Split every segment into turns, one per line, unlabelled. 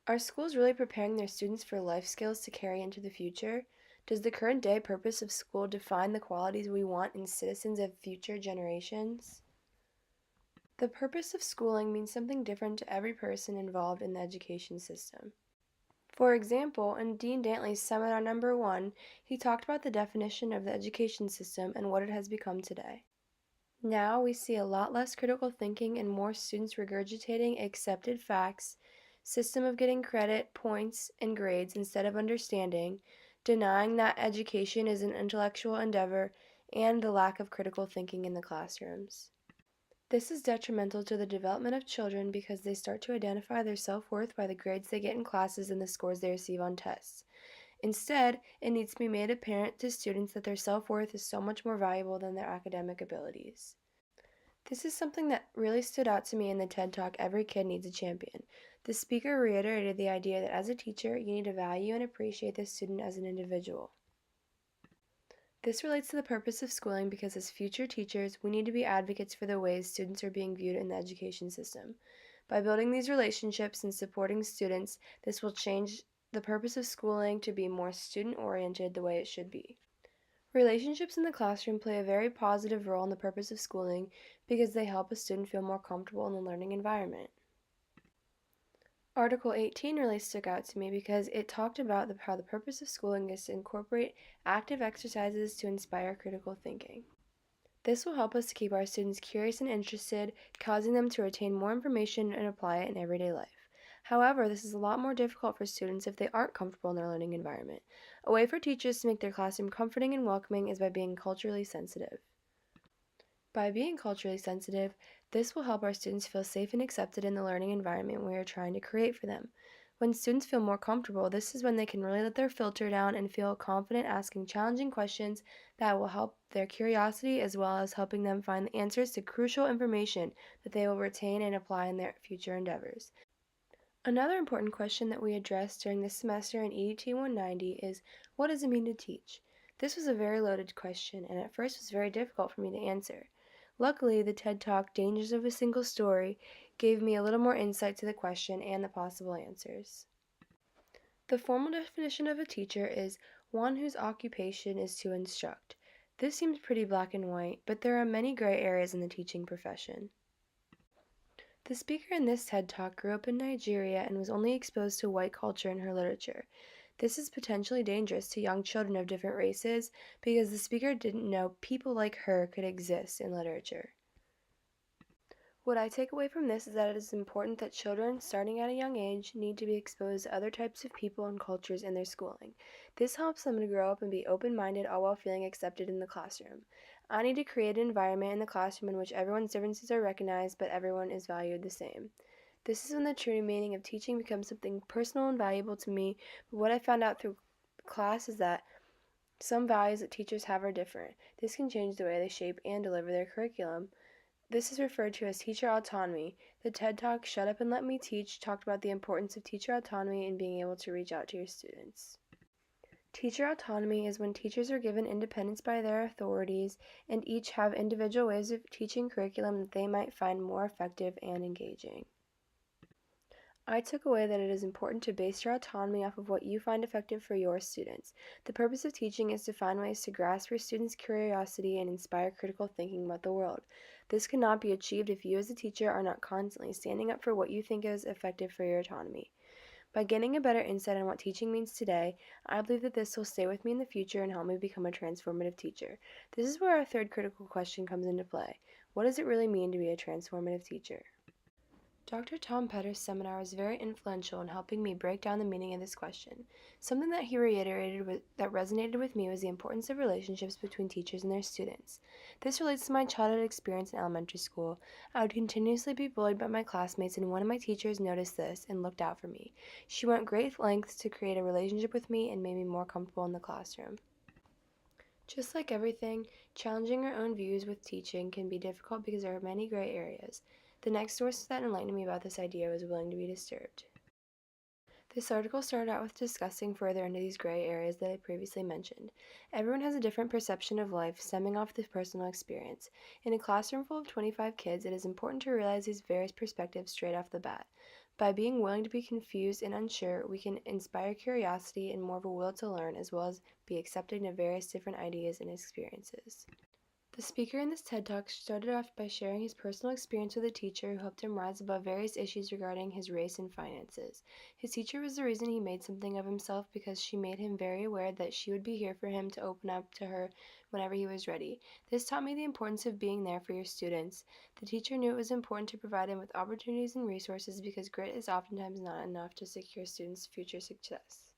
Are schools really preparing their students for life skills to carry into the future? Does the current day purpose of school define the qualities we want in citizens of future generations? The purpose of schooling means something different to every person involved in the education system. For example, in Dean Dantley's Seminar Number 1, he talked about the definition of the education system and what it has become today. Now we see a lot less critical thinking and more students regurgitating accepted facts, system of getting credit, points, and grades instead of understanding, denying that education is an intellectual endeavor, and the lack of critical thinking in the classrooms. This is detrimental to the development of children because they start to identify their self-worth by the grades they get in classes and the scores they receive on tests. Instead, it needs to be made apparent to students that their self-worth is so much more valuable than their academic abilities. This is something that really stood out to me in the TED Talk, Every Kid Needs a Champion. The speaker reiterated the idea that as a teacher, you need to value and appreciate the student as an individual. This relates to the purpose of schooling because as future teachers, we need to be advocates for the ways students are being viewed in the education system. By building these relationships and supporting students, this will change the purpose of schooling to be more student-oriented the way it should be. Relationships in the classroom play a very positive role in the purpose of schooling because they help a student feel more comfortable in the learning environment. Article 18 really stuck out to me because it talked about how the purpose of schooling is to incorporate active exercises to inspire critical thinking. This will help us to keep our students curious and interested, causing them to retain more information and apply it in everyday life. However, this is a lot more difficult for students if they aren't comfortable in their learning environment. A way for teachers to make their classroom comforting and welcoming is by being culturally sensitive. By being culturally sensitive, this will help our students feel safe and accepted in the learning environment we are trying to create for them. When students feel more comfortable, this is when they can really let their filter down and feel confident asking challenging questions that will help their curiosity as well as helping them find the answers to crucial information that they will retain and apply in their future endeavors. Another important question that we addressed during this semester in EDT 190 is, what does it mean to teach? This was a very loaded question and at first was very difficult for me to answer. Luckily, the TED Talk Dangers of a Single Story gave me a little more insight to the question and the possible answers. The formal definition of a teacher is one whose occupation is to instruct. This seems pretty black and white, but there are many gray areas in the teaching profession. The speaker in this TED Talk grew up in Nigeria and was only exposed to white culture in her literature. This is potentially dangerous to young children of different races because the speaker didn't know people like her could exist in literature. What I take away from this is that it is important that children, starting at a young age, need to be exposed to other types of people and cultures in their schooling. This helps them to grow up and be open-minded all while feeling accepted in the classroom. I need to create an environment in the classroom in which everyone's differences are recognized but everyone is valued the same. This is when the true meaning of teaching becomes something personal and valuable to me, but what I found out through class is that some values that teachers have are different. This can change the way they shape and deliver their curriculum. This is referred to as teacher autonomy. The TED Talk Shut Up and Let Me Teach talked about the importance of teacher autonomy and being able to reach out to your students. Teacher autonomy is when teachers are given independence by their authorities and each have individual ways of teaching curriculum that they might find more effective and engaging. I took away that it is important to base your autonomy off of what you find effective for your students. The purpose of teaching is to find ways to grasp your students' curiosity and inspire critical thinking about the world. This cannot be achieved if you as a teacher are not constantly standing up for what you think is effective for your autonomy. By getting a better insight on what teaching means today, I believe that this will stay with me in the future and help me become a transformative teacher. This is where our third critical question comes into play. What does it really mean to be a transformative teacher? Dr. Tom Petter's seminar was very influential in helping me break down the meaning of this question. Something that he reiterated that resonated with me was the importance of relationships between teachers and their students. This relates to my childhood experience in elementary school. I would continuously be bullied by my classmates, and one of my teachers noticed this and looked out for me. She went great lengths to create a relationship with me and made me more comfortable in the classroom. Just like everything, challenging our own views with teaching can be difficult because there are many gray areas. The next source that enlightened me about this idea was Willing to be Disturbed. This article started out with discussing further into these gray areas that I previously mentioned. Everyone has a different perception of life stemming off this personal experience. In a classroom full of 25 kids, it is important to realize these various perspectives straight off the bat. By being willing to be confused and unsure, we can inspire curiosity and more of a will to learn, as well as be accepting of various different ideas and experiences. The speaker in this TED Talk started off by sharing his personal experience with a teacher who helped him rise above various issues regarding his race and finances. His teacher was the reason he made something of himself because she made him very aware that she would be here for him to open up to her whenever he was ready. This taught me the importance of being there for your students. The teacher knew it was important to provide them with opportunities and resources because grit is oftentimes not enough to secure students' future success.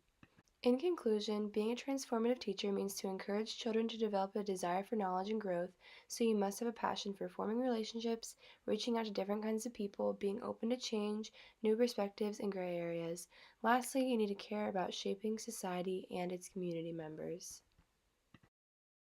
In conclusion, being a transformative teacher means to encourage children to develop a desire for knowledge and growth, so you must have a passion for forming relationships, reaching out to different kinds of people, being open to change, new perspectives, and gray areas. Lastly, you need to care about shaping society and its community members.